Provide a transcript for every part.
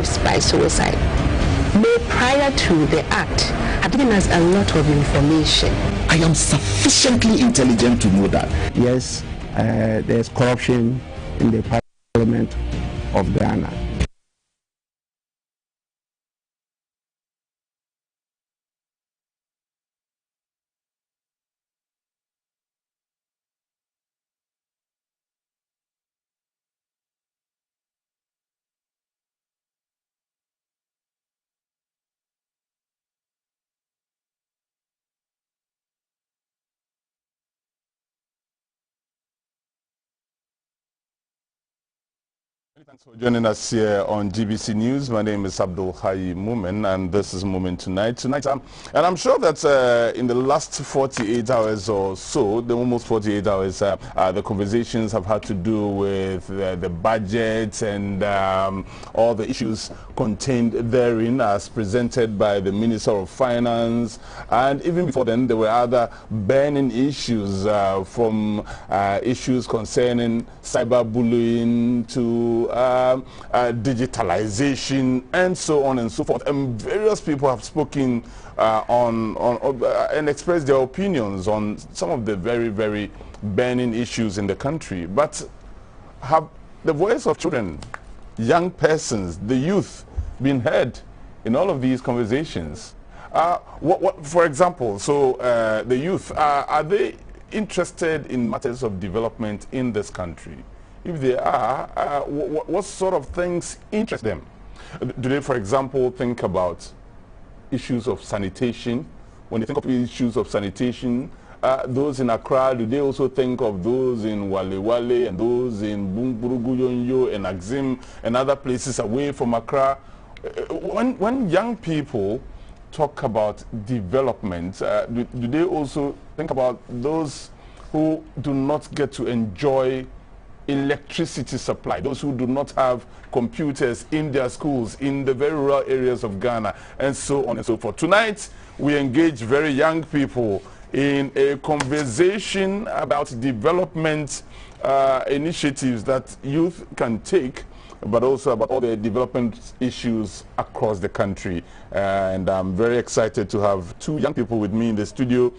lives by suicide. May prior to the act have given us a lot of information. I am sufficiently intelligent to know that. Yes, there's corruption in the Parliament of Ghana. Thanks for joining us here on GBC News. My name is Abdul Hayi Moomen, and this is Moomen Tonight. And I'm sure that in the last 48 hours or so, the almost 48 hours, the conversations have had to do with the budget and all the issues contained therein as presented by the Minister of Finance. And even before then, there were other burning issues from issues concerning cyberbullying to digitalization and so on and so forth. And various people have spoken and expressed their opinions on some of the very, very burning issues in the country. But have the voice of children, young persons, the youth been heard in all of these conversations? For example, so the youth, are they interested in matters of development in this country? If they are, what sort of things interest them? Do they, for example, think about issues of sanitation? When they think of issues of sanitation, those in Accra, do they also think of those in Wale Wale and those in Bumburuguyonyo and Axim and other places away from Accra? When young people talk about development, do they also think about those who do not get to enjoy electricity supply, those who do not have computers in their schools in the very rural areas of Ghana, and so on and so forth? Tonight, we engage very young people in a conversation about development initiatives that youth can take, but also about all the development issues across the country. And I'm very excited to have two young people with me in the studio.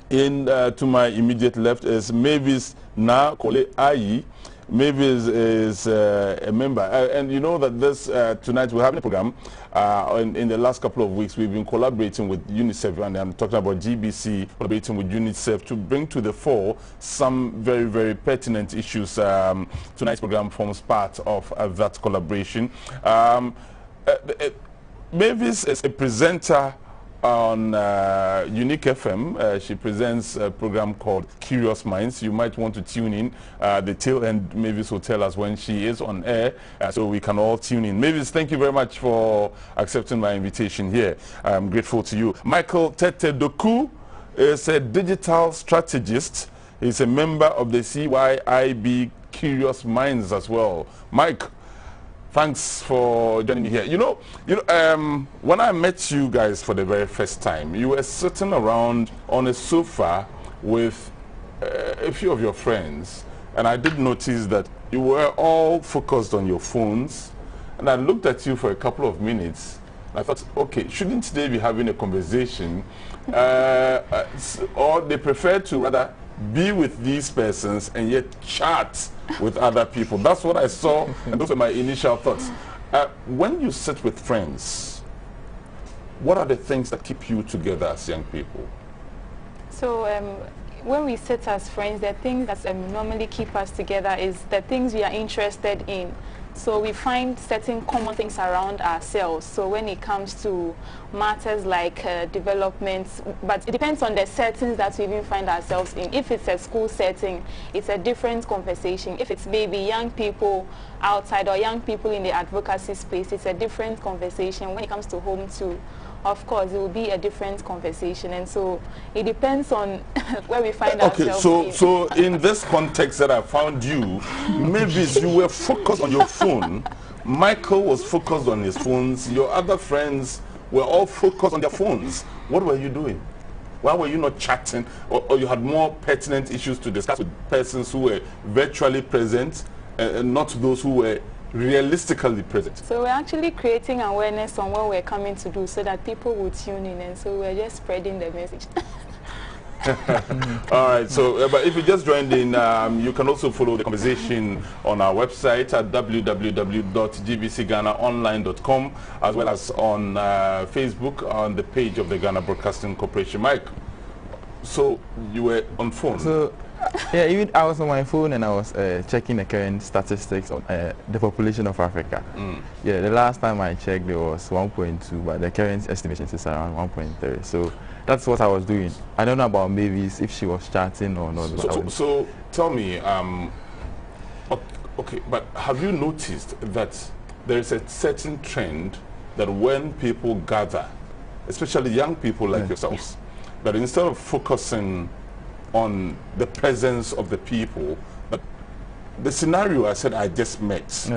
To my immediate left is Mavis Na Kole Ayi. Mavis is a member, and you know that this tonight we're having a program. In the last couple of weeks, we've been collaborating with UNICEF, and I'm talking about GBC collaborating with UNICEF to bring to the fore some very, very pertinent issues. Tonight's program forms part of that collaboration. Mavis is a presenter on Unique FM. She presents a program called Curious Minds. You might want to tune in. The tail end Mavis will tell us when she is on air, so we can all tune in. Mavis, thank you very much for accepting my invitation here. I'm grateful to you. Michael Tete Doku is a digital strategist. He's a member of the CYIB Curious Minds as well. Mike, thanks for joining me here. You know, when I met you guys for the very first time, you were sitting around on a sofa with a few of your friends, and I did notice that you were all focused on your phones, and I looked at you for a couple of minutes, and I thought, okay, shouldn't they be having a conversation? Or they prefer to rather be with these persons and yet chat with other people. That's what I saw, and those were my initial thoughts. When you sit with friends, what are the things that keep you together as young people? So when we sit as friends, the things that normally keep us together is the things we are interested in. So we find certain common things around ourselves. So when it comes to matters like development, but it depends on the settings that we even find ourselves in. If it's a school setting, it's a different conversation. If it's maybe young people outside or young people in the advocacy space, it's a different conversation. When it comes to home too, of course, it will be a different conversation. And so it depends on where we find ourselves. Okay, so in this context that I found you, maybe you were focused on your phone, Michael was focused on his phones, your other friends were all focused on their phones. What were you doing? Why were you not chatting? Or you had more pertinent issues to discuss with persons who were virtually present and not those who were realistically present? So we're actually creating awareness on what we're coming to do so that people will tune in, and so we're just spreading the message. All right, so but if you just joined in, you can also follow the conversation on our website at www.gbcghanaonline.com, as well as on Facebook on the page of the Ghana Broadcasting Corporation. Mike, so you were on phone. So yeah, even I was on my phone and I was checking the current statistics on the population of Africa. Yeah, the last time I checked there was 1.2, but the current estimation is around 1.3. So that's what I was doing. I don't know about Mavis if she was chatting or not. So tell me, okay, but have you noticed that there is a certain trend that when people gather, especially young people like yourselves, that instead of focusing on the presence of the people, but the scenario I said I just met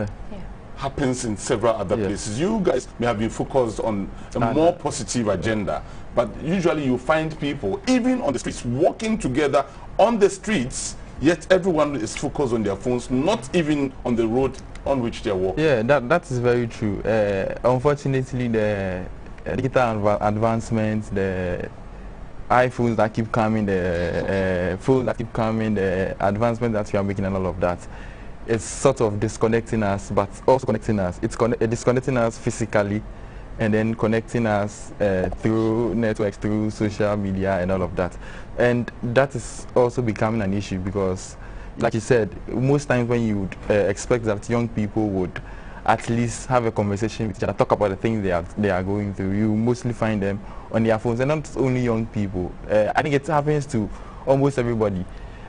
happens in several other places. You guys may have been focused on a more positive agenda, but usually you find people, even on the streets, walking together on the streets, yet everyone is focused on their phones, not even on the road on which they're walking. Yeah, that is very true. Unfortunately, the digital advancements, the iPhones that keep coming, the phones that keep coming, the advancements that we are making and all of that, it's sort of disconnecting us, but also connecting us. It's disconnecting us physically, and then connecting us through networks, through social media and all of that. And that is also becoming an issue because, like you said, most times when you would expect that young people would at least have a conversation with each other, talk about the things they are going through, you mostly find them on their phones, and not only young people. I think it happens to almost everybody.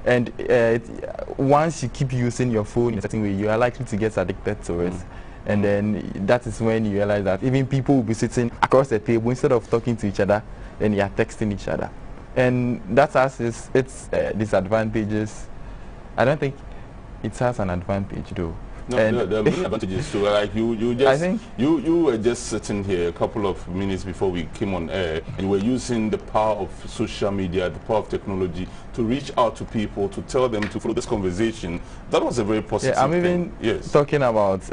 And once you keep using your phone in a certain way, you are likely to get addicted to it. And then that is when you realize that even people will be sitting across the table, instead of talking to each other, then they are texting each other. And that has its disadvantages. I don't think it has an advantage though. No, there are many advantages. So, like you were just sitting here a couple of minutes before we came on air, and you were using the power of social media, the power of technology to reach out to people, to tell them to follow this conversation. That was a very positive thing. I'm even talking about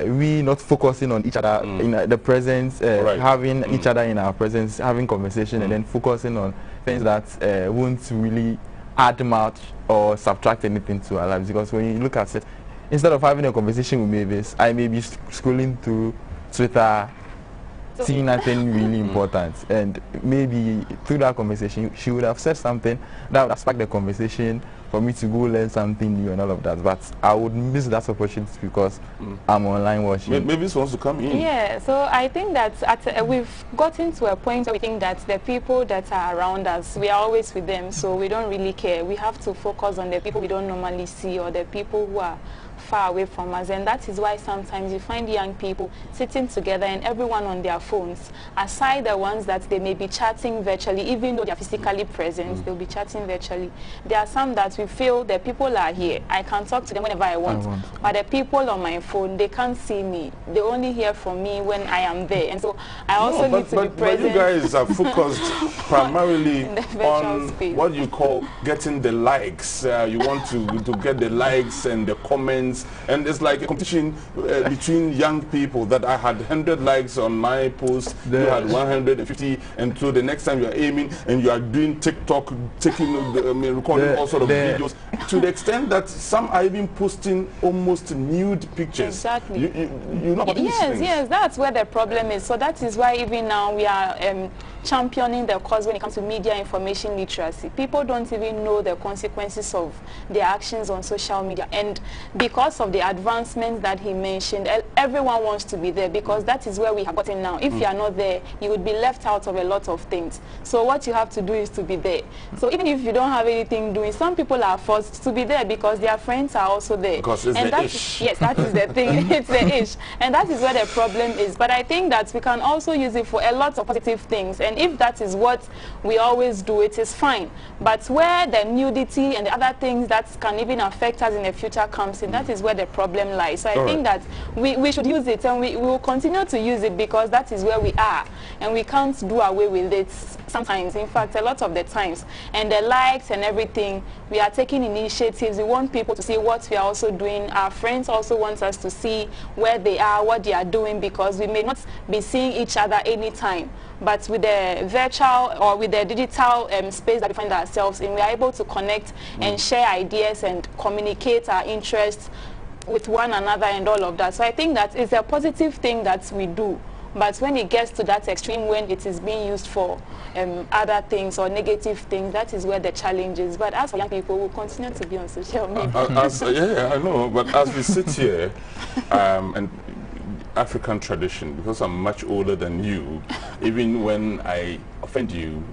we not focusing on each other in the presence, having each other in our presence, having conversation, and then focusing on things that won't really add much or subtract anything to our lives. Because when you look at it, instead of having a conversation with Mavis, I may be scrolling through Twitter, seeing nothing really important. And maybe through that conversation, she would have said something that would have sparked the conversation for me to go learn something new and all of that. But I would miss that opportunity because I'm online watching. Mavis wants to come in. Yeah, so I think that we've gotten to a point where we think that the people that are around us, we are always with them, so we don't really care. We have to focus on the people we don't normally see, or the people who are far away from us, and that is why sometimes you find young people sitting together and everyone on their phones, aside the ones that they may be chatting virtually, even though they are physically present, they'll be chatting virtually. There are some that we feel the people are here, I can talk to them whenever I want, but the people on my phone, they can't see me, they only hear from me when I am there, and so I also need to be present. But you guys are focused primarily on what you call getting the likes. You want to get the likes and the comments, and it's like a competition between young people, that I had 100 likes on my post, you had 150, and so the next time you are aiming and you are doing TikTok, recording all sort of videos, to the extent that some are even posting almost nude pictures. Exactly. You know about these things? Yes, that's where the problem is. So that is why even now we are championing the cause when it comes to media information literacy. People don't even know the consequences of their actions on social media, and because of the advancements that he mentioned, everyone wants to be there, because that is where we have gotten now. If you are not there, you would be left out of a lot of things. So what you have to do is to be there. So even if you don't have anything doing, some people are forced to be there because their friends are also there. Because it's and the ish. Yes, that is the thing. It's the ish, and that is where the problem is. But I think that we can also use it for a lot of positive things. And And if that is what we always do, it is fine. But where the nudity and the other things that can even affect us in the future comes in, that is where the problem lies. So I think that we should use it, and we will continue to use it, because that is where we are, and we can't do away with it sometimes. In fact, a lot of the times. And the likes and everything, we are taking initiatives. We want people to see what we are also doing. Our friends also want us to see where they are, what they are doing, because we may not be seeing each other anytime. But with the virtual or with the digital space that we find ourselves in, we are able to connect and share ideas and communicate our interests with one another and all of that. So I think that is a positive thing that we do. But when it gets to that extreme, when it is being used for other things or negative things, that is where the challenge is. But as for young people, we'll continue to be on social media. Yeah, I know. But as we sit here, and African tradition, because I'm much older than you, even when I offend you,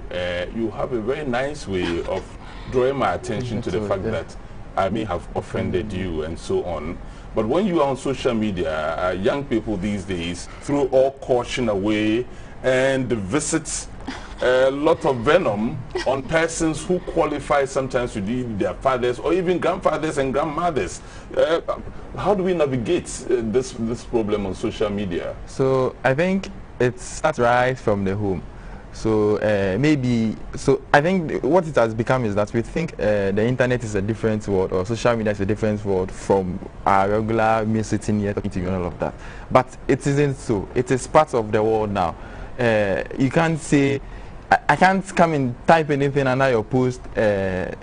you have a very nice way of drawing my attention to the fact that I may have offended you and so on. But when you are on social media, young people these days throw all caution away and visit a lot of venom on persons who qualify sometimes to be their fathers or even grandfathers and grandmothers. How do we navigate this problem on social media? So I think it starts right from the home. So I think what it has become is that we think the internet is a different world, or social media is a different world from our regular me sitting here talking to you and all of that. But it isn't so. It is part of the world now. You can't say, I can't come and type anything under your post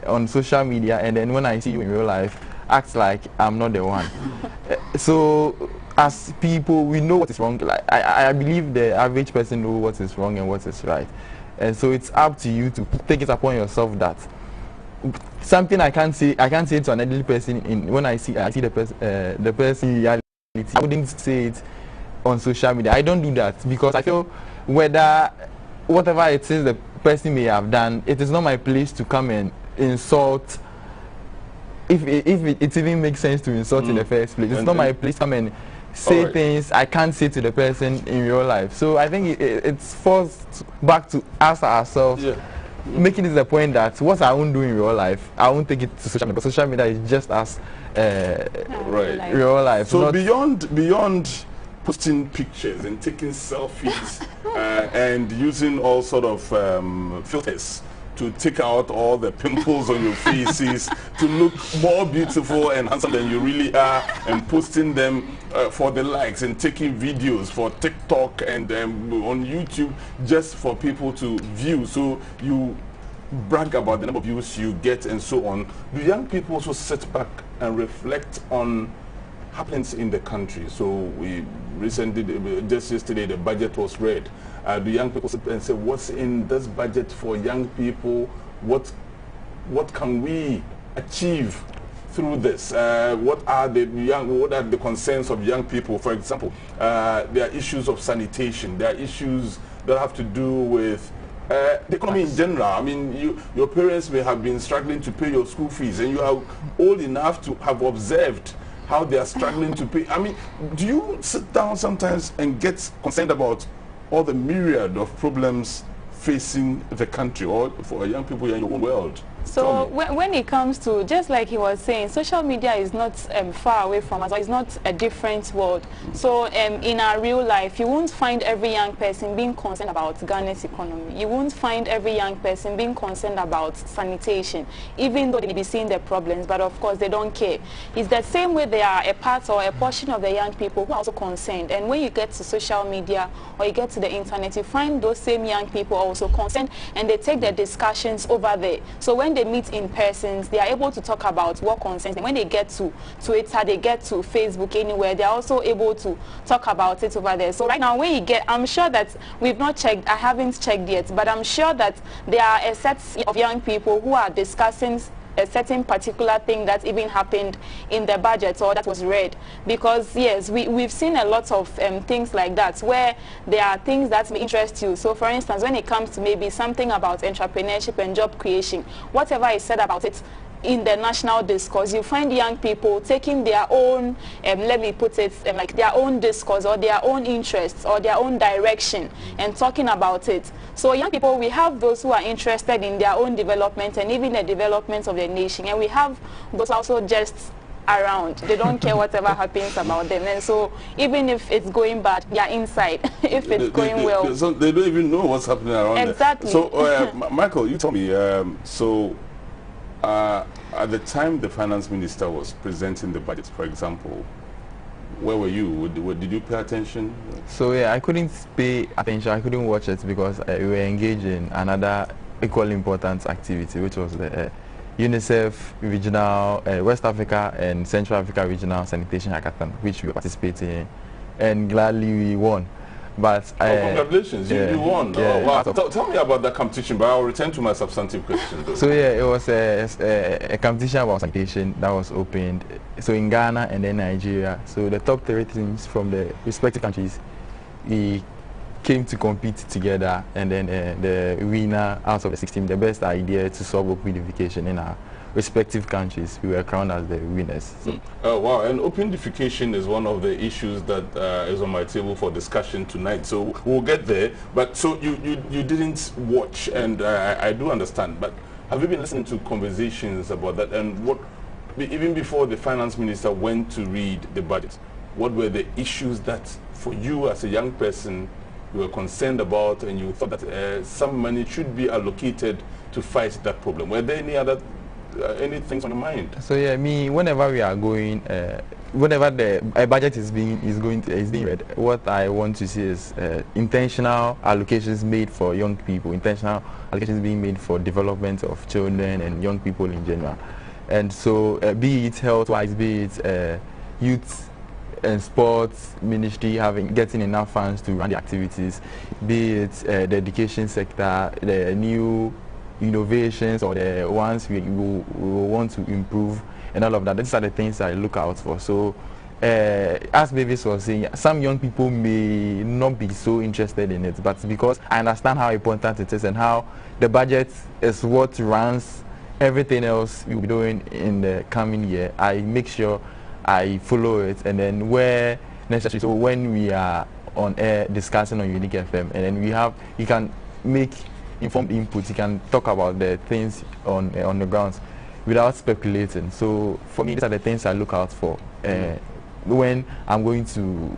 on social media, and then when I see you in real life, act like I'm not the one. So as people, we know what is wrong. Like I believe the average person knows what is wrong and what is right, and so it's up to you to take it upon yourself that something I can't say to an elderly person when I see the person in reality. I wouldn't say it on social media. I don't do that because I feel whatever it is the person may have done, it is not my place to come and insult. If it even makes sense to insult in the first place, it's not my place to come and say things I can't say to the person in real life. So I think it's forced back to us ourselves, making it the point that what I won't do in real life, I won't take it to social media. But social media is just as real life. So beyond posting pictures and taking selfies and using all sort of filters to take out all the pimples on your faces to look more beautiful and handsome than you really are, and posting them for the likes, and taking videos for TikTok and on YouTube just for people to view, so you brag about the number of views you get and so on. Do young people also sit back and reflect on happenings in the country? So we recently, just yesterday, the budget was read. Do young people sit and say, what's in this budget for young people? What can we achieve through this? What are the concerns of young people? For example, there are issues of sanitation. There are issues that have to do with the economy in general. I mean, your parents may have been struggling to pay your school fees, and you are old enough to have observed how they are struggling to pay. I mean, do you sit down sometimes and get concerned about all the myriad of problems facing the country, or for young people in your own world? So when it comes to, just like he was saying, social media is not far away from us, or it's not a different world. So in our real life, you won't find every young person being concerned about Ghana's economy. You won't find every young person being concerned about sanitation, even though they may be seeing the problems, but of course they don't care. It's the same way they are a part or a portion of the young people who are also concerned. And when you get to social media or you get to the internet, you find those same young people also concerned, and they take their discussions over there. So when they meet in persons, they are able to talk about what concerns them. When they get to Twitter, they get to Facebook, anywhere, they are also able to talk about it over there. So right now, when you get, I'm sure that we've not checked, I haven't checked yet, but I'm sure that there are a set of young people who are discussing a certain particular thing that even happened in the budget or that was read. Because yes, we've seen a lot of things like that, where there are things that may interest you. So for instance, when it comes to maybe something about entrepreneurship and job creation, whatever is said about it in the national discourse. You find young people taking their own, let me put it, like their own discourse or their own interests or their own direction and talking about it. So young people, we have those who are interested in their own development and even the development of the nation, and we have those also just around. They don't care whatever happens about them, and so even if it's going bad, they are inside. If it's going well, so they don't even know what's happening around exactly. There. So Michael, you told me, at the time the finance minister was presenting the budget, for example, where were you? Did you pay attention? So yeah, I couldn't pay attention. I couldn't watch it because we were engaged in another equally important activity, which was the UNICEF regional, West Africa and Central Africa regional sanitation hackathon, which we were participating in, and gladly we won. But congratulations, yeah, you won. Yeah. Oh, wow. Tell me about that competition, but I'll return to my substantive question though. So yeah, it was a competition about sanitation that was opened, so in Ghana and then Nigeria. So the top 3 teams from the respective countries, we came to compete together, and then the winner out of the 6 teams, the best idea to solve open defecation in our respective countries, we were crowned as the winners. So. Wow, and open defecation is one of the issues that is on my table for discussion tonight, so we'll get there. But so you didn't watch, and I do understand, but have you been listening to conversations about that, and what, even before the finance minister went to read the budget, what were the issues that for you as a young person you were concerned about, and you thought that some money should be allocated to fight that problem? Were there any other any things on your mind? So yeah, whenever we are going, whenever the budget is being read, what I want to see is intentional allocations made for young people, intentional allocations being made for development of children and young people in general. And so be it health-wise, be it youth and sports ministry getting enough funds to run the activities, be it the education sector, the new innovations or the ones we want to improve and all of that. These are the things I look out for. So as Mavis was saying, some young people may not be so interested in it, but because I understand how important it is and how the budget is what runs everything else we'll be doing in the coming year, I make sure I follow it, and then where necessary, so when we are on air discussing on Unique FM, and then you can make informed input, you can talk about the things on the grounds without speculating. So for me, these are the things I look out for when I'm going to,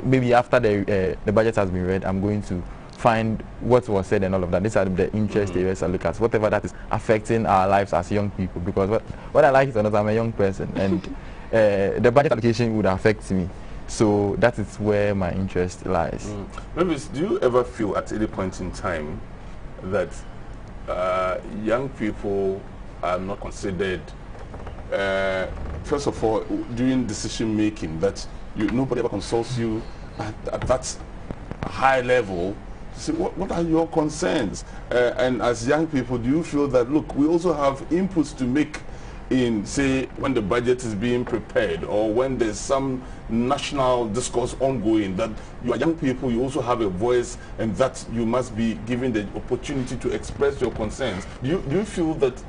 maybe after the budget has been read, I'm going to find what was said and all of that. These are the interest areas I look at, whatever that is affecting our lives as young people, because what I like is I'm a young person, and the budget allocation would affect me. So that is where my interest lies. Maybe, do you ever feel at any point in time that young people are not considered, first of all, during decision making, that nobody ever consults you at that high level to say, what are your concerns? And as young people, do you feel that, look, we also have inputs to make in, say, when the budget is being prepared or when there's some national discourse ongoing, that you are young people, you also have a voice, and that you must be given the opportunity to express your concerns? Do you feel that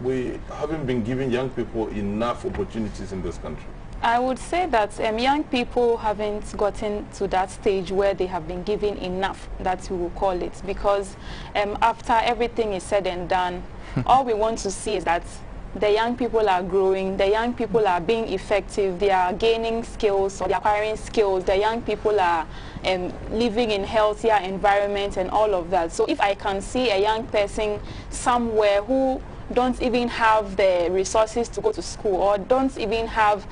we haven't been giving young people enough opportunities in this country? I would say that young people haven't gotten to that stage where they have been given enough, that we will call it, because after everything is said and done, all we want to see is that the young people are growing, the young people are being effective, they are gaining skills, or they are acquiring skills, the young people are living in healthier environment and all of that. So if I can see a young person somewhere who don't even have the resources to go to school, or don't even have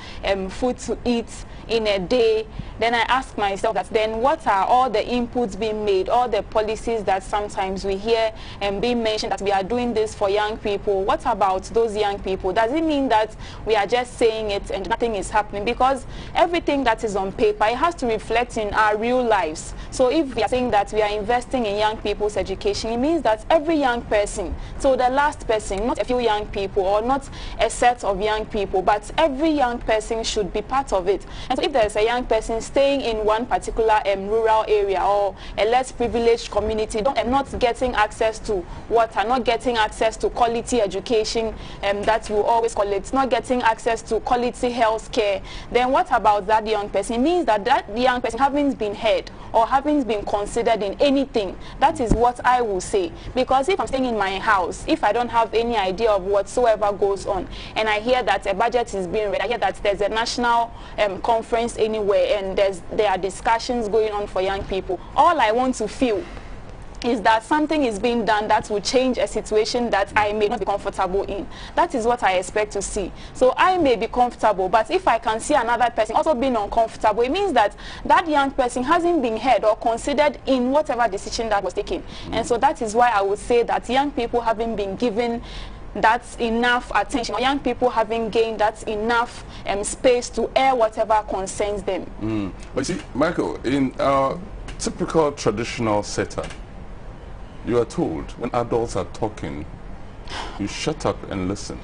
food to eat in a day, then I ask myself that then what are all the inputs being made, all the policies that sometimes we hear being mentioned that we are doing this for young people? What about those young people? Does it mean that we are just saying it and nothing is happening? Because everything that is on paper, it has to reflect in our real lives. So if we are saying that we are investing in young people's education, it means that every young person, so the last person, person, not a few young people or not a set of young people, but every young person should be part of it. And so if there's a young person staying in one particular rural area or a less privileged community, and not getting access to water, not getting access to quality education, that you always call it, not getting access to quality health care, then what about that young person? It means that that young person haven't been heard or haven't been considered in anything. That is what I will say. Because if I'm staying in my house, if I don't have any idea of whatsoever goes on, and I hear that a budget is being read, I hear that there's a national conference anywhere and there are discussions going on for young people, all I want to feel is that something is being done that will change a situation that I may not be comfortable in. That is what I expect to see. So I may be comfortable, but if I can see another person also being uncomfortable, it means that that young person hasn't been heard or considered in whatever decision that was taken. And so that is why I would say that young people haven't been given that's enough attention, or young people having gained that enough space to air whatever concerns them. But see, Michael, in our typical traditional setup, you are told when adults are talking, you shut up and listen.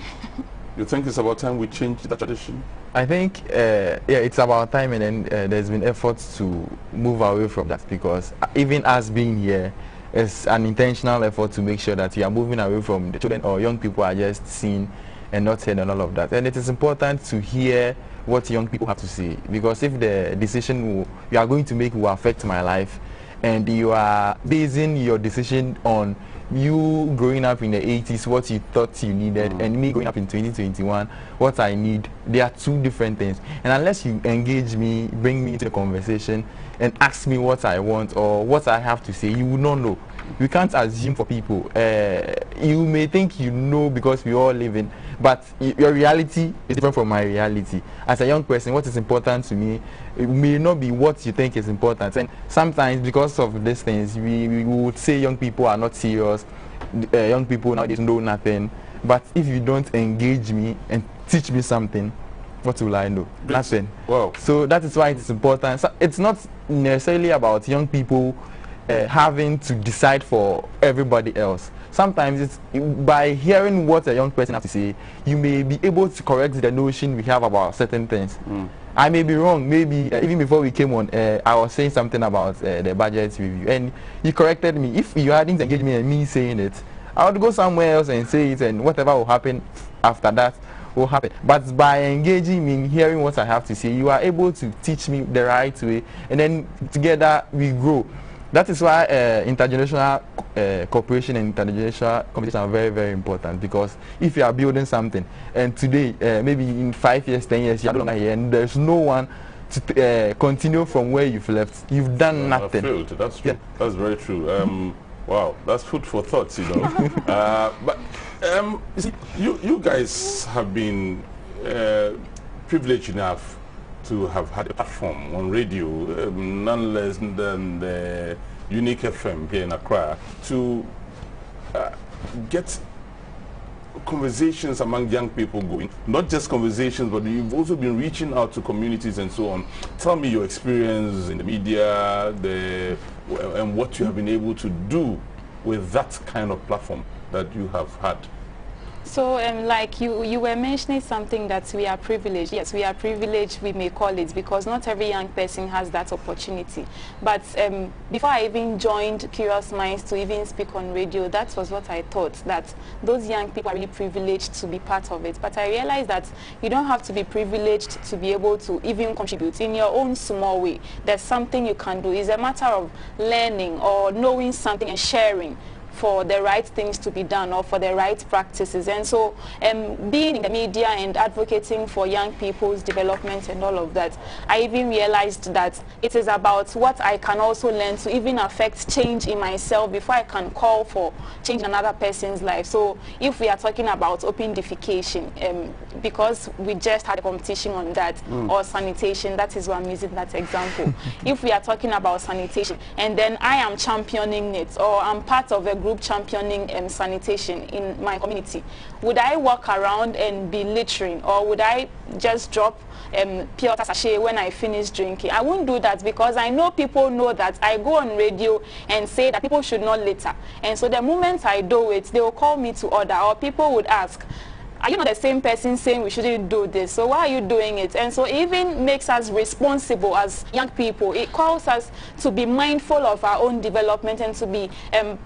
You think it's about time we change that tradition? I think, yeah, it's about time, and then there's been efforts to move away from that, because even us being here, it's an intentional effort to make sure that we are moving away from the children or young people are just seen and not heard and all of that. And it is important to hear what young people have to say, because if the decision you are going to make will affect my life, and you are basing your decision on you growing up in the 80s, what you thought you needed, and me growing up in 2021, what I need, they are two different things. And unless you engage me, bring me into the conversation, and ask me what I want or what I have to say, you will not know. We can't assume for people. You may think you know because we all live in, but your reality is different from my reality. As a young person, what is important to me, it may not be what you think is important. And sometimes because of these things, we would say young people are not serious, young people nowadays know nothing. But if you don't engage me and teach me something, what will I know? Nothing. Wow. So that is why it's important. So it's not necessarily about young people having to decide for everybody else. Sometimes it's by hearing what a young person has to say, you may be able to correct the notion we have about certain things. I may be wrong. Maybe even before we came on, I was saying something about the budget review, and you corrected me. If you hadn't engaged me and me saying it, I would go somewhere else and say it, and whatever will happen after that will happen. But by engaging me in hearing what I have to say, you are able to teach me the right way, and then together we grow. That is why intergenerational cooperation and intergenerational competition are very, very important, because if you are building something and today, maybe in 5 years, 10 years, you are no longer here and there's no one to continue from where you've left, you've done nothing. Failed. That's true. Yeah. That's very true. Wow, that's food for thought, you know. But you see, you guys have been privileged enough to have had a platform on radio, none less than the Unique FM here in Accra, to get conversations among young people going. Not just conversations, but you've also been reaching out to communities and so on. Tell me your experience in the media, and what you have been able to do with that kind of platform that you have had. So, like you were mentioning something that we are privileged. Yes, we are privileged, we may call it, because not every young person has that opportunity. But before I even joined Curious Minds to even speak on radio, that was what I thought, that those young people are really privileged to be part of it. But I realized that you don't have to be privileged to be able to even contribute in your own small way. There's something you can do. It's a matter of learning or knowing something and sharing for the right things to be done or for the right practices. And so being in the media and advocating for young people's development and all of that, I even realized that it is about what I can also learn to even affect change in myself before I can call for change in another person's life. So if we are talking about open defecation, because we just had a competition on that, or sanitation, that is why I'm using that example. If we are talking about sanitation and then I am championing it, or I'm part of a group group championing sanitation in my community, would I walk around and be littering, or would I just drop pure water sachet when I finish drinking? I won't do that, because I know people know that I go on radio and say that people should not litter. And so the moment I do it, they will call me to order, or people would ask, are you not the same person saying we shouldn't do this? So why are you doing it? And so it even makes us responsible as young people. It calls us to be mindful of our own development and to be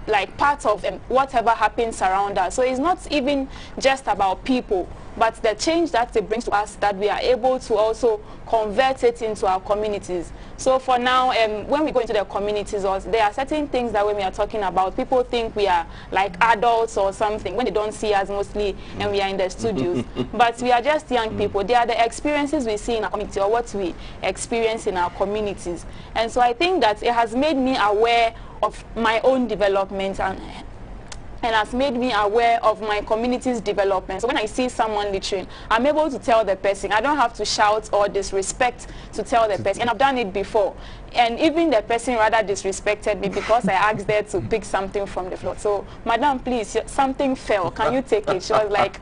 like part of whatever happens around us. So it's not even just about people, but the change that it brings to us, that we are able to also convert it into our communities. So for now, when we go into the communities, there are certain things that when we are talking about, people think we are like adults or something when they don't see us mostly and we are in the studios. But we are just young people. They are the experiences we see in our community, or what we experience in our communities. And so I think that it has made me aware of my own development and has made me aware of my community's development. So when I see someone littering, I'm able to tell the person. I don't have to shout or disrespect to tell the person. And I've done it before. And even the person rather disrespected me because I asked her to pick something from the floor. So, madam, please, something fell. Can you take it? She was like,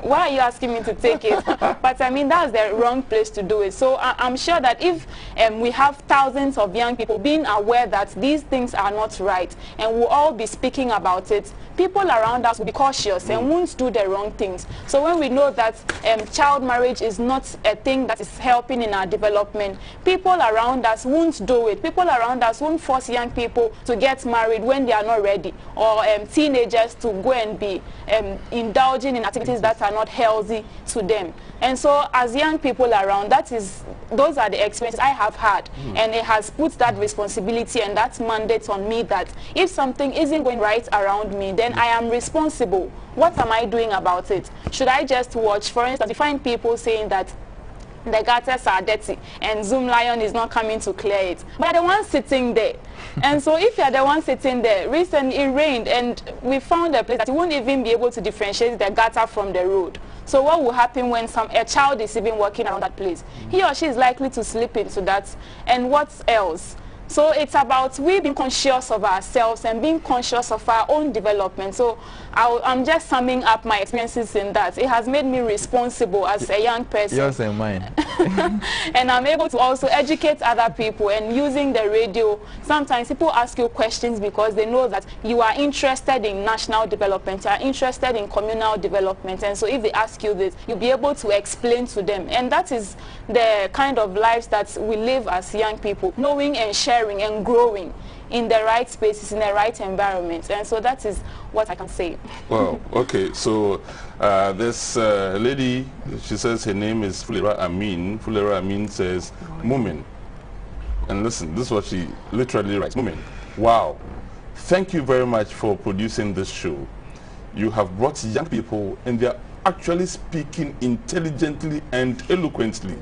why are you asking me to take it? But I mean, that's the wrong place to do it. So I'm sure that if we have thousands of young people being aware that these things are not right, and we'll all be speaking about it, people around us will be cautious and won't do the wrong things. So when we know that child marriage is not a thing that is helping in our development, people around us won't do it. People around us won't force young people to get married when they are not ready, or teenagers to go and be indulging in activities that are not healthy to them. And so as young people around, those are the experiences I have had, and it has put that responsibility and that mandate on me that if something isn't going right around me, then I am responsible. What am I doing about it? Should I just watch? For instance, you find people saying that the gutters are dirty and Zoom Lion is not coming to clear it, but they're the ones sitting there. And so if you're the one sitting there, recently it rained and we found a place that you won't even be able to differentiate the gutter from the road. So what will happen when a child is even walking around that place? He or she is likely to slip into that. And what else? So it's about we being conscious of ourselves and being conscious of our own development. So I'm just summing up my experiences in that. It has made me responsible as a young person. Yours and mine. And I'm able to also educate other people. And using the radio, sometimes people ask you questions because they know that you are interested in national development, you are interested in communal development. And so if they ask you this, you'll be able to explain to them. And that is the kind of lives that we live as young people, knowing and sharing and growing in the right spaces, in the right environment. And so that is what I can say. Well, okay, so this lady, she says her name is Fulera Amin. Fulera Amin says, Moomen. And listen, this is what she literally writes. Moomen, wow, thank you very much for producing this show. You have brought young people and they're actually speaking intelligently and eloquently.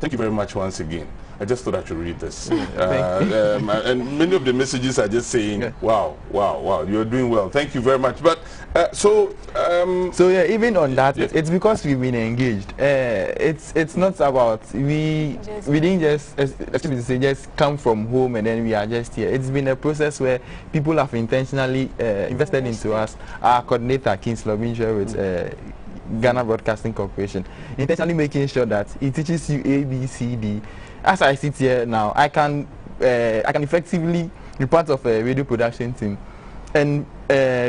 Thank you very much once again. I just thought I should read this. And many of the messages are just saying, wow, wow, wow, you're doing well. Thank you very much. But so yeah, even on that, it's because we've been engaged. It's not about we didn't just come from home and then we are just here. It's been a process where people have intentionally invested into us. Our coordinator, Kingsley Lobinja, with Ghana Broadcasting Corporation, intentionally making sure that it teaches you A, B, C, D. As I sit here now, I can effectively be part of a radio production team and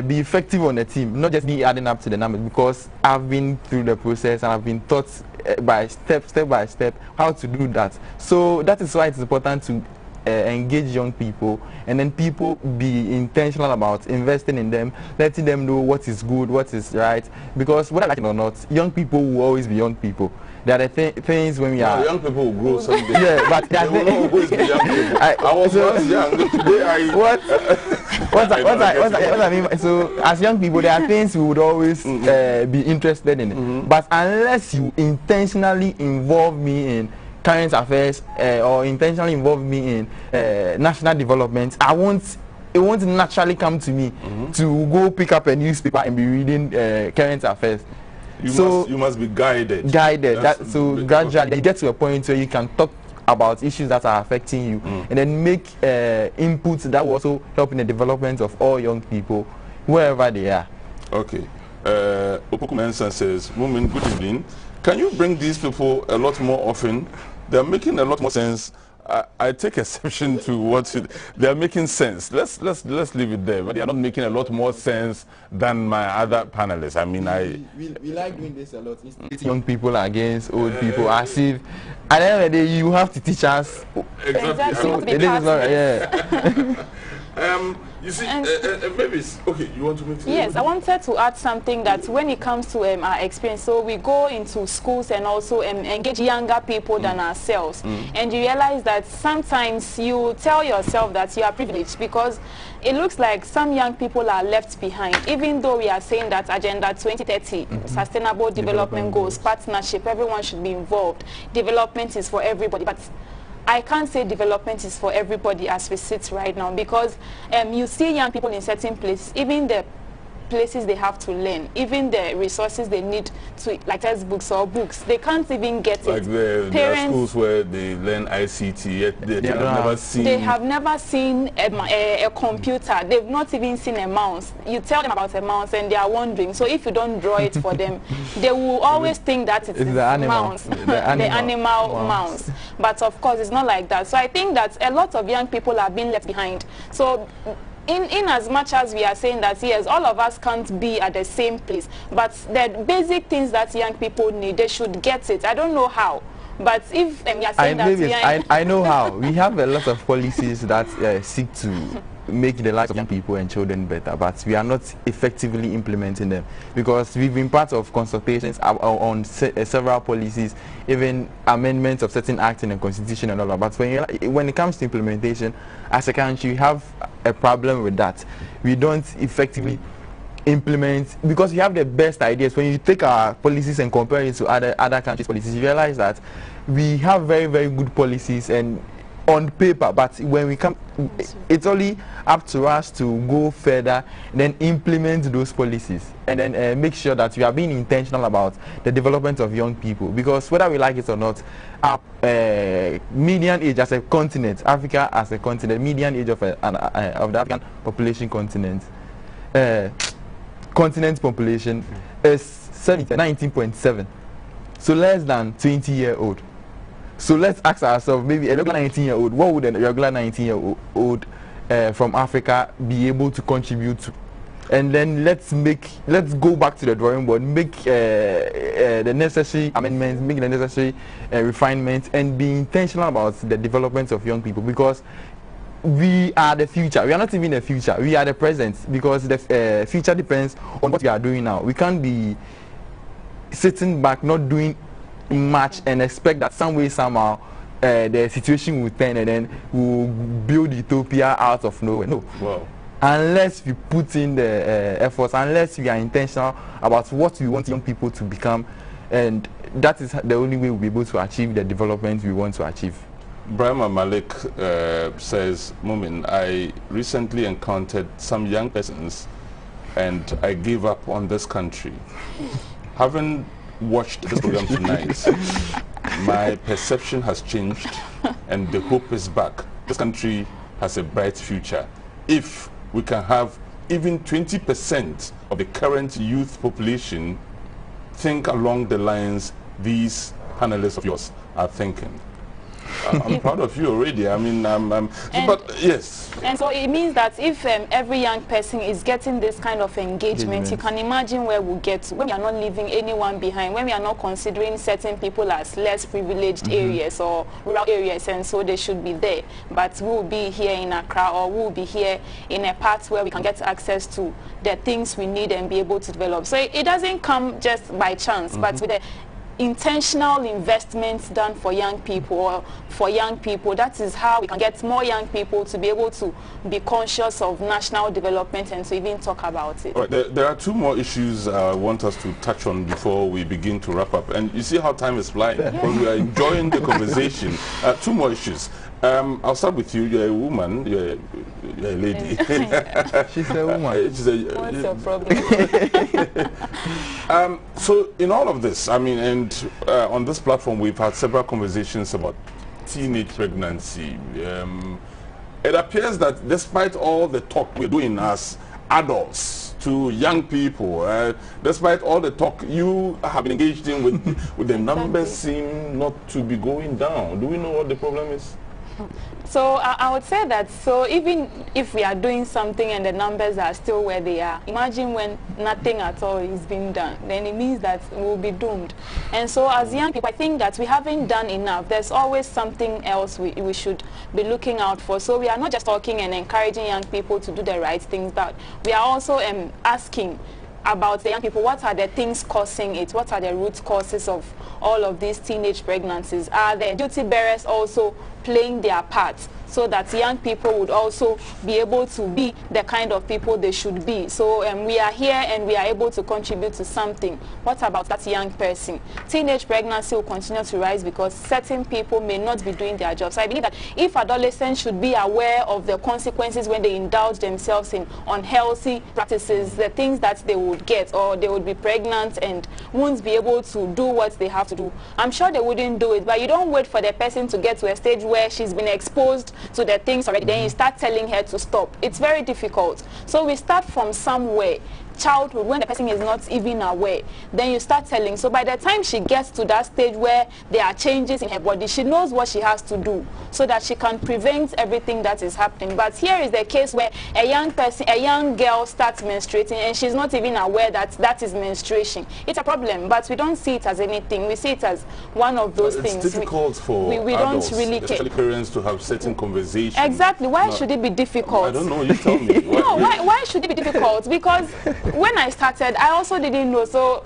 be effective on the team, not just be adding up to the numbers, because I've been through the process and I've been taught step by step, how to do that. So that is why it's important to engage young people, and then people be intentional about investing in them, letting them know what is good, what is right, because whether I like it or not, young people will always be young people. There are things when we are young people will grow someday. Yeah, but they will not always be young people. I was once young. Today what I mean, so as young people, there are things we would always be interested in. But unless you intentionally involve me in current affairs or intentionally involve me in national development, it won't naturally come to me to go pick up a newspaper and be reading current affairs. You must be guided. So gradually you get to a point where you can talk about issues that are affecting you, and then make inputs that will also help in the development of all young people, wherever they are. Okay. Opoku Mensah says, Moomen, good evening. Can you bring these people a lot more often? They're making a lot more sense. I take exception to what they are making sense. Let's leave it there. But they are not making a lot more sense than my other panelists. I mean, we like doing this a lot. Young people against old people, as if at the end of the day you have to teach us. Exactly. So it is not, yeah. You see, maybe it's okay. You want to make? Yes, I wanted to add something that when it comes to our experience, so we go into schools and also engage younger people than ourselves, and you realize that sometimes you tell yourself that you are privileged because it looks like some young people are left behind, even though we are saying that Agenda 2030, Sustainable Development Goals, partnership, everyone should be involved. Development is for everybody, but I can't say development is for everybody as we sit right now, because you see young people in certain places, even the places they have to learn, even the resources they need to, like textbooks or books, they can't even get like it. There are schools where they learn ICT, yet they have never seen a computer. They've not even seen a mouse. You tell them about a mouse and they are wondering. So if you don't draw it for them, they will always think that it's the animal mouse, the animal mouse. But of course, it's not like that. So I think that a lot of young people are being left behind. So in as much as we are saying that, yes, all of us can't be at the same place, but the basic things that young people need, they should get it. I don't know how, but if you are saying I know how. We have a lot of policies that seek to make the lives of young people and children better, but we are not effectively implementing them, because we've been part of consultations on several policies, even amendments of certain acts in the constitution and all that. But when it comes to implementation, as a country, we have a problem with that. We don't effectively implement, because we have the best ideas. When you take our policies and compare it to other countries' policies, you realize that we have very, very good policies and on paper, but when we come, it's only up to us to go further and then implement those policies, and then make sure that we are being intentional about the development of young people, because whether we like it or not, our median age as a continent, Africa as a continent, median age of the African population continent population is 19.7, so less than 20-year-old. So let's ask ourselves, maybe a regular 19-year-old, what would a regular 19-year-old from Africa be able to contribute to? And then let's go back to the drawing board, make the necessary amendments, make the necessary refinements, and be intentional about the development of young people, because we are the future. We are not even the future, we are the present, because the future depends on what we are doing now. We can't be sitting back, not doing much, and expect that some way, somehow, the situation will turn and then we'll build utopia out of nowhere. No. Wow. Unless we put in the efforts, unless we are intentional about what we want young people to become, and that is the only way we'll be able to achieve the development we want to achieve. Brahma Malik says, Moomen, I recently encountered some young persons and I gave up on this country. Having watched this program tonight, my perception has changed and the hope is back. This country has a bright future. If we can have even 20% of the current youth population think along the lines these panelists of yours are thinking. I'm proud of you already. I mean, but yes. And so it means that if every young person is getting this kind of engagement, you can imagine where we'll get to, when we are not leaving anyone behind, when we are not considering certain people as less privileged areas or rural areas, and so they should be there. But we'll be here in Accra, or we'll be here in a part where we can get access to the things we need and be able to develop. So it doesn't come just by chance, but with the intentional investments done for young people, that is how we can get more young people to be able to be conscious of national development and to even talk about it. All right, there are two more issues I want us to touch on before we begin to wrap up, and you see how time is flying. We are enjoying the conversation. Two more issues. I'll start with you. You're a woman. You're a lady. She's a woman. What's your problem? So in all of this, I mean, and on this platform, we've had several conversations about teenage pregnancy. It appears that despite all the talk we're doing as adults to young people, despite all the talk you have been engaged in with the numbers seem not to be going down. Do we know what the problem is? So I would say that, so even if we are doing something and the numbers are still where they are, imagine when nothing at all is being done, then it means that we'll be doomed. And so as young people, I think that we haven't done enough. There's always something else we should be looking out for. So we are not just talking and encouraging young people to do the right things, but we are also asking about the young people, what are the things causing it? What are the root causes of all of these teenage pregnancies? Are the duty bearers also playing their part so that young people would also be able to be the kind of people they should be? So we are here and we are able to contribute to something. What about that young person? Teenage pregnancy will continue to rise because certain people may not be doing their jobs. So I believe that if adolescents should be aware of the consequences when they indulge themselves in unhealthy practices, the things that they would get, or they would be pregnant and won't be able to do what they have to do, I'm sure they wouldn't do it. But you don't wait for the person to get to a stage where she's been exposed to the things already, then you start telling her to stop. It's very difficult. So we start from somewhere. Childhood, when the person is not even aware, then you start telling. So by the time she gets to that stage where there are changes in her body, she knows what she has to do so that she can prevent everything that is happening. But here is the case where a young person, a young girl starts menstruating and she's not even aware that that is menstruation. It's a problem, but we don't see it as anything. We see it as one of those things. It's difficult for we adults, don't really care. especially parents, to have certain conversations. Exactly. Why should it be difficult? I don't know. You tell me. Why should it be difficult? Because when I started, I also didn't know. So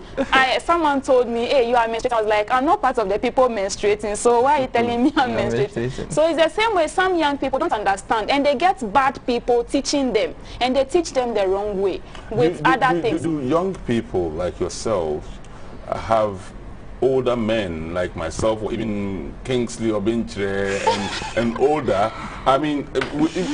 someone told me, hey, you are menstruating. I was like, I'm not part of the people menstruating, so why are you telling me I'm menstruating? So it's the same way some young people don't understand, and they get bad people teaching them, and they teach them the wrong way with other things. Do young people like yourself have older men like myself, or even Kingsley or Binchre and older? I mean,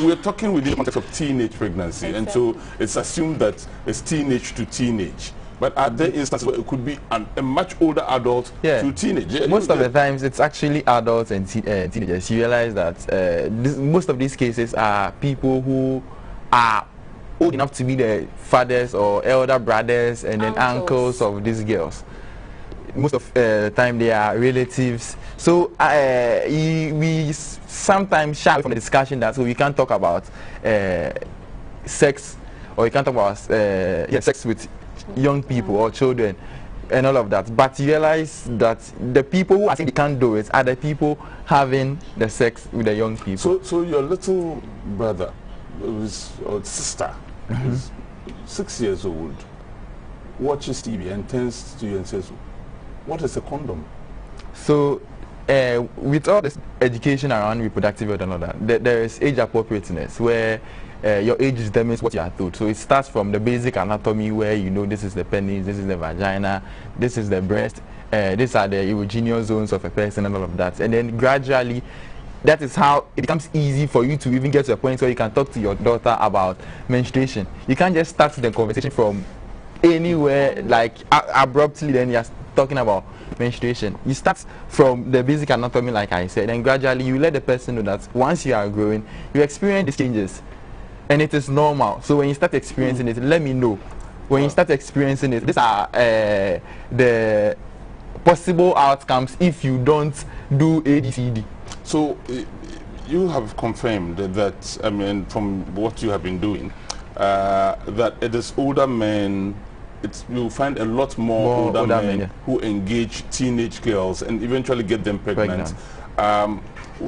we're talking within the context of teenage pregnancy, exactly. And so it's assumed that it's teenage to teenage. But are there instances where it could be a much older adult to teenage? Yeah, most of the times it's actually adults and teenagers. You realize that most of these cases are people who are old enough to be the fathers or elder brothers and then uncles of these girls. Most of the time they are relatives. So we sometimes shy from the discussion that we can't talk about sex, or we can't talk about sex with young people or children and all of that. But you realize that the people who I think they can't do it are the people having the sex with the young people. So your little brother or sister is 6 years old, watches TV and turns to you and says, what is a condom? So with all this education around reproductive health and all that, there is age appropriateness where your age determines what you are told. So it starts from the basic anatomy where you know this is the penis, this is the vagina, this is the breast, these are the erogenous zones of a person and all of that. And then gradually, that is how it becomes easy for you to even get to a point where you can talk to your daughter about menstruation. You can't just start the conversation from anywhere, like abruptly, then you're talking about menstruation. You start from the basic anatomy, like I said, and gradually you let the person know that once you are growing, you experience these changes, and it is normal. So when you start experiencing it, let me know. When you start experiencing it, these are the possible outcomes if you don't do ABCD. So you have confirmed that, I mean, from what you have been doing, that it is older men. You'll find a lot more older men who engage teenage girls and eventually get them pregnant.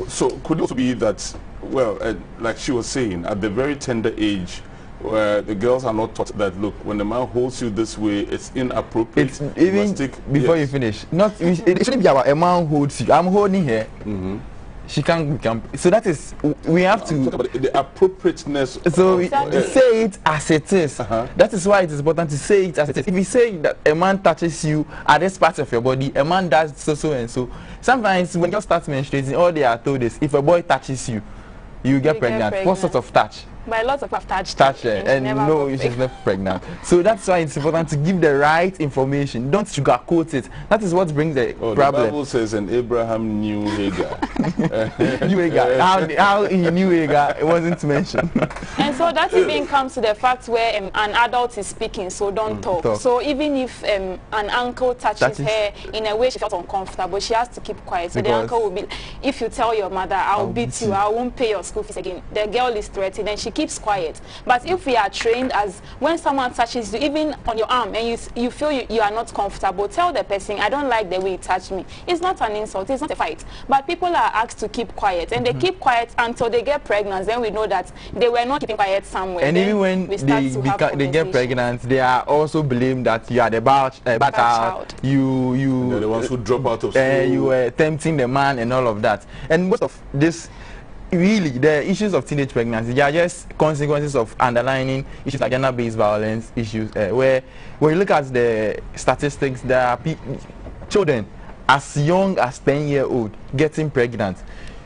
So could it also be that, well, like she was saying, at the very tender age, where the girls are not taught that, look, when the man holds you this way, it's inappropriate. It's even before you finish. It shouldn't be about a man holds you. I'm holding her. She can't become. So that is, we have to talk about the appropriateness. So say it as it is. That is why it is important to say it as it is. If you say that a man touches you at this part of your body, a man does so and so. Sometimes when you start menstruating, all they are told is if a boy touches you, you get pregnant. What sort of touch? But lots of people have touched her, and no, she's not pregnant. So that's why it's important to give the right information. Don't sugarcoat it. That is what brings the problem. The Bible says, and Abraham knew Hagar. Knew Hagar. How he knew Hagar, it wasn't mentioned. And so that even comes to the fact where an adult is speaking, so don't talk. So even if an uncle touches her in a way she felt uncomfortable, she has to keep quiet. So the uncle will be, if you tell your mother, I'll beat you, I won't pay your school fees again. The girl is threatened and she keeps quiet. But if we are trained as when someone touches you, even on your arm, and you feel you are not comfortable, tell the person, I don't like the way you touch me. It's not an insult, it's not a fight. But people are asked to keep quiet, and they keep quiet until they get pregnant. Then we know that they were not keeping quiet somewhere. And then even when they get pregnant, they are also blamed that you are the bad child. You're the ones who drop out of school. You were tempting the man and all of that. And most of this, really, the issues of teenage pregnancy, they are just consequences of underlying issues like gender-based violence issues, where when you look at the statistics, there are children as young as 10-year-old getting pregnant,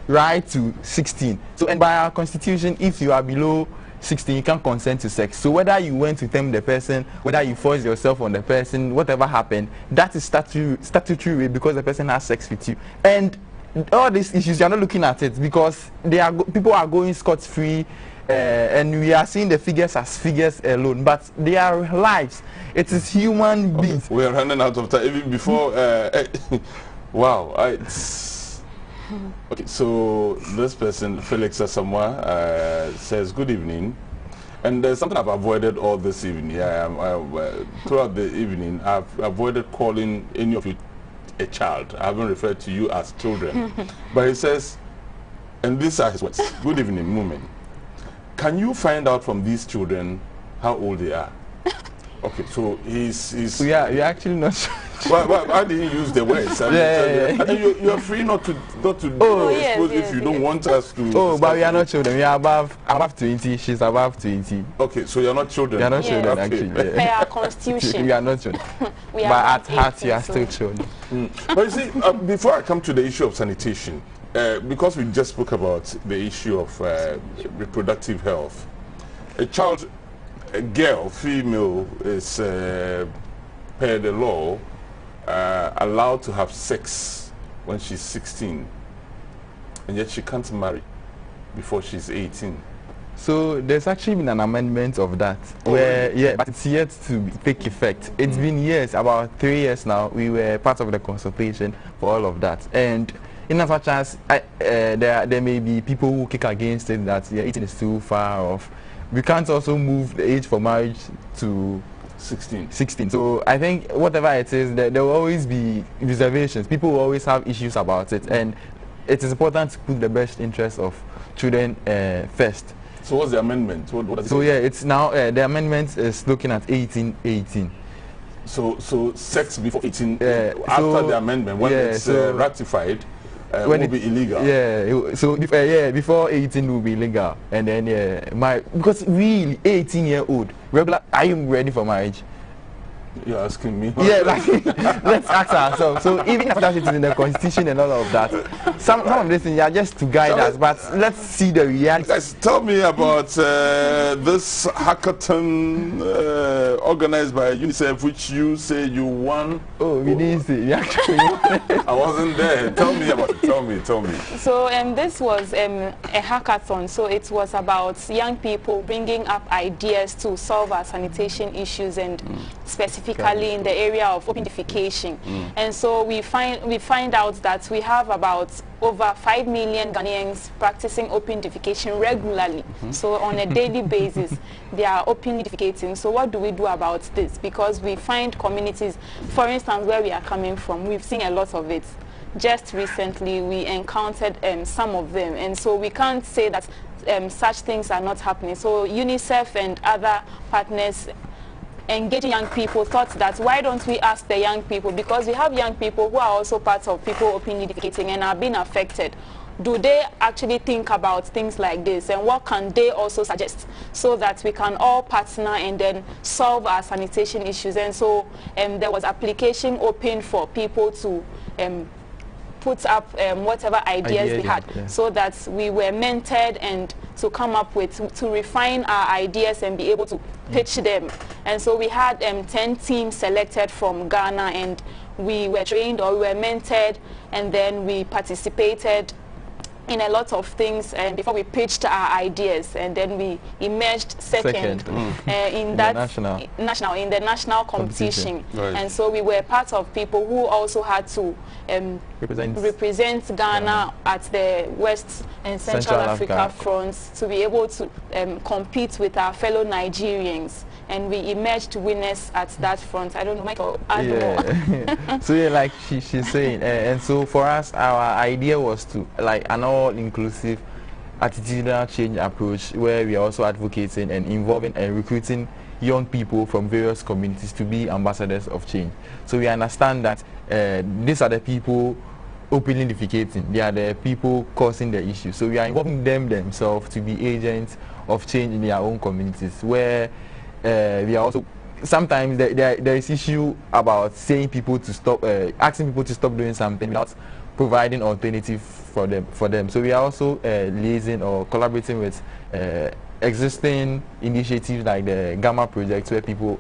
right to 16. So, and by our constitution, if you are below 16, you can't consent to sex. So whether you went to tempt the person, whether you forced yourself on the person, whatever happened, that is statutory rape because the person has sex with you. And all these issues, you're not looking at it because people are going scot-free, and we are seeing the figures as figures alone, but they are lives. It is human beings. We are running out of time. Even before, wow. Okay, so this person, Felix Asamoah, says, good evening. And there's something I've avoided all this evening. Throughout the evening, I've avoided calling any of you a child. I haven't referred to you as children. But he says, and these are his words, good evening, Moomen. Can you find out from these children how old they are? Okay, so he's you're actually not sure. Why did he use the words? You're free not to expose if you don't want us to. Oh, but we are not children. We are above 20. She's above 20. Okay, so you're not children. You're not children, actually. By our constitution. We are not children. But at heart, you are still children. But you see, before I come to the issue of sanitation, because we just spoke about the issue of reproductive health, a girl, female, is per the law allowed to have sex when she's 16, and yet she can't marry before she's 18. So there's actually been an amendment of that, where but it's yet to take effect. It's been years, about 3 years now. We were part of the consultation for all of that, and in as much as there may be people who kick against it that 18 is too far off, we can't also move the age for marriage to 16. So I think whatever it is, there will always be reservations. People will always have issues about it, and it is important to put the best interest of children first. So what's the amendment? What does it's now the amendment is looking at 18. So sex before 18 after the amendment, when it's ratified, when it will be illegal. So before 18 will be legal, and then because really 18-year-old regular, are you ready for marriage? You're asking me? Yeah, like, let's ask ourselves. So even if that is in the constitution and all of that, some of these things are just to guide us, but let's see the reality. Guys, tell me about this hackathon organized by UNICEF, which you say you won. Oh, we didn't see. Actually, I wasn't there. Tell me about it. Tell me. So this was a hackathon. So it was about young people bringing up ideas to solve our sanitation issues, and specifically in the area of open defecation. And so we find out that we have about over 5 million Ghanaians practicing open defecation regularly. So on a daily basis, they are openly defecating. So what do we do about this? Because we find communities, for instance, where we are coming from, we've seen a lot of it. Just recently, we encountered some of them. And so we can't say that such things are not happening. So UNICEF and other partners engaging young people thought that why don't we ask the young people, because we have young people who are also part of people openly defecating and are being affected. Do they actually think about things like this, and what can they also suggest so that we can all partner and then solve our sanitation issues? And so there was application open for people to put up whatever ideas they had, so that we were mentored and to come up with, to refine our ideas and be able to pitch them. And so we had 10 teams selected from Ghana, and we were trained or we were mentored, and then we participated in a lot of things before we pitched our ideas, and then we emerged second. In that national competition. Right. And so we were part of people who also had to represent Ghana at the West and Central Africa fronts to be able to compete with our fellow Nigerians. And we emerged winners at that front. I don't know, Michael, add more. So yeah, like she's saying, and so for us, our idea was to like an all-inclusive attitudinal change approach, where we are also advocating and involving and recruiting young people from various communities to be ambassadors of change. So we understand that these are the people openly defecating. They are the people causing the issue. So we are involving them themselves to be agents of change in their own communities, where we are also sometimes there is issue about saying people to stop, asking people to stop doing something without providing alternative for them. So we are also liaising or collaborating with existing initiatives like the Gamma project, where people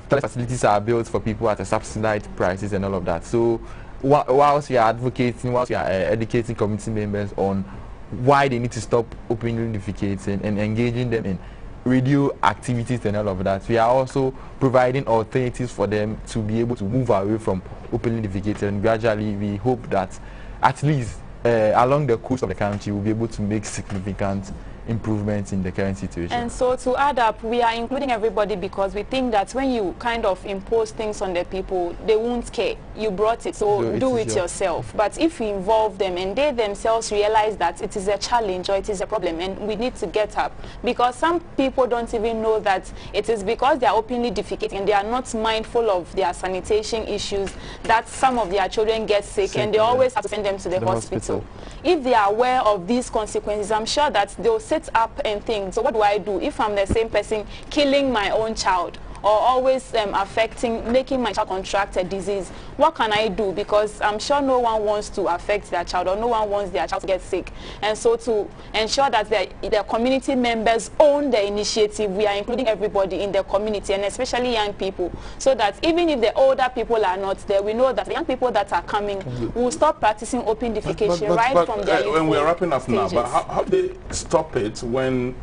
facilities are built for people at a subsidized prices and all of that. So whilst we are advocating, whilst we are educating community members on why they need to stop openly defecating and engaging them in radio activities and all of that, we are also providing alternatives for them to be able to move away from openly defecating. And gradually we hope that at least along the coast of the country we'll be able to make significant improvements in the current situation. And so to add up, we are including everybody because we think that when you kind of impose things on the people, they won't care. You brought it, so do it yourself. But if we involve them and they themselves realize that it is a challenge or it is a problem and we need to get up, because some people don't even know that it is because they are openly defecating and they are not mindful of their sanitation issues that some of their children get sick and they always have to send them to the hospital. If they are aware of these consequences, I'm sure that they'll sit up and think, so what do I do if I'm the same person killing my own child or always making my child contract a disease? What can I do? Because I'm sure no one wants to affect their child or no one wants their child to get sick. And so to ensure that the community members own the initiative, we are including everybody in the community and especially young people, so that even if the older people are not there, we know that the young people that are coming will stop practicing open defecation right from their youth. When we're wrapping up now, but how do they stop it when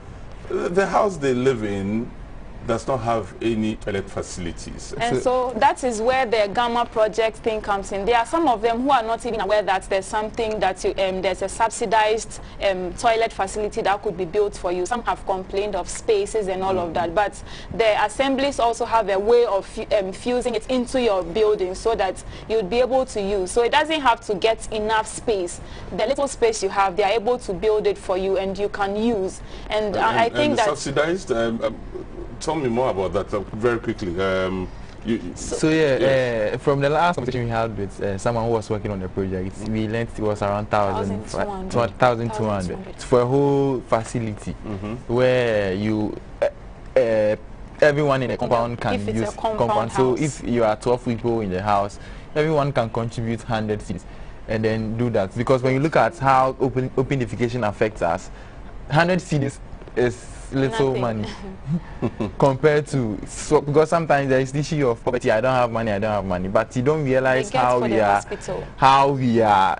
the house they live in does not have any toilet facilities? And so that is where the Gamma project thing comes in. There are some of them who are not even aware that there's something that there's a subsidized toilet facility that could be built for you. Some have complained of spaces and all of that, but the assemblies also have a way of fusing it into your building so that you'd be able to use. So it doesn't have to get enough space. The little space you have, they are able to build it for you and you can use. And I think that subsidized. Tell me more about that very quickly. From the last conversation we had with someone who was working on the project, we learned it was around 1,200 for a whole facility where you everyone in a compound can use compound. So if you are 12 people in the house, everyone can contribute 100 seats and then do that. Because when you look at how open defecation affects us, 100 seats is little money compared to, because sometimes there is the issue of poverty. I don't have money, but you don't realize how we are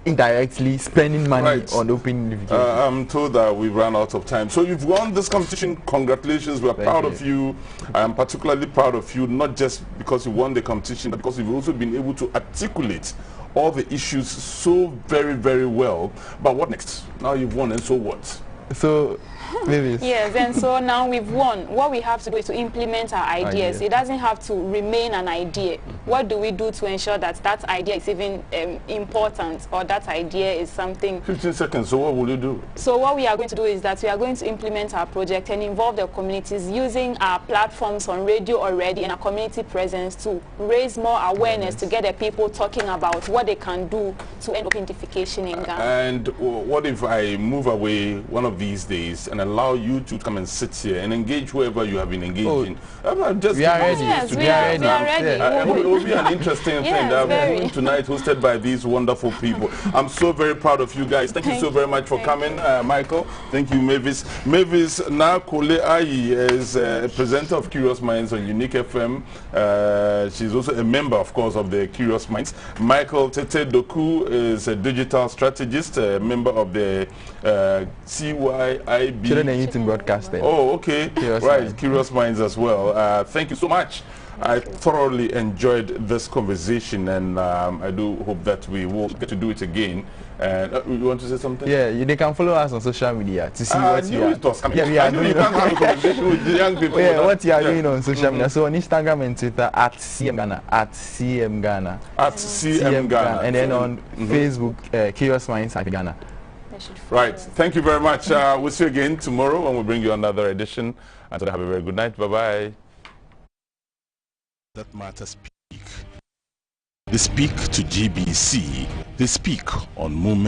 indirectly spending money on open defecation. I'm told that we've run out of time. So you've won this competition. Congratulations. We're proud of you. I am particularly proud of you, not just because you won the competition, but because you've also been able to articulate all the issues so very, very well. But what next? Now you've won, and so what? So maybe yes, and so now we've won. What we have to do is to implement our ideas. It doesn't have to remain an idea. What do we do to ensure that that idea is even important, or that idea is something? 15 seconds. So what will you do? So what we are going to do is that we are going to implement our project and involve the communities using our platforms on radio already and our community presence to raise more awareness, to get the people talking about what they can do to end open defecation in Ghana. And what if I move away one of these days and allow you to come and sit here and engage whoever you have been engaging? We are ready. Yes, we are ready. will be an interesting thing that we're doing tonight, hosted by these wonderful people. I'm so very proud of you guys. Thank you so very much for coming, Michael. Thank you, Mavis. Mavis Nakole Ayi is a presenter of Curious Minds on Unique FM. She's also a member, of course, of the Curious Minds. Michael Tete Doku is a digital strategist, a member of the CYIB. Children and Youth in Broadcasting. Oh, okay. Curious Curious Minds as well. Thank you so much. I thoroughly enjoyed this conversation, and I do hope that we will get to do it again. And you want to say something? Yeah, they can follow us on social media to see what you are. Yeah, we are doing. You can't have a conversation with the young people. Yeah, what you are doing on social media. So on Instagram and Twitter at CM Ghana, at CM Ghana, at CM Ghana, and then on Facebook, Curious Minds at Ghana. Right. Thank you very much. We'll see you again tomorrow when we bring you another edition. Until then, have a very good night. Bye bye. That matter speak. They speak to GBC. They speak on Moomen.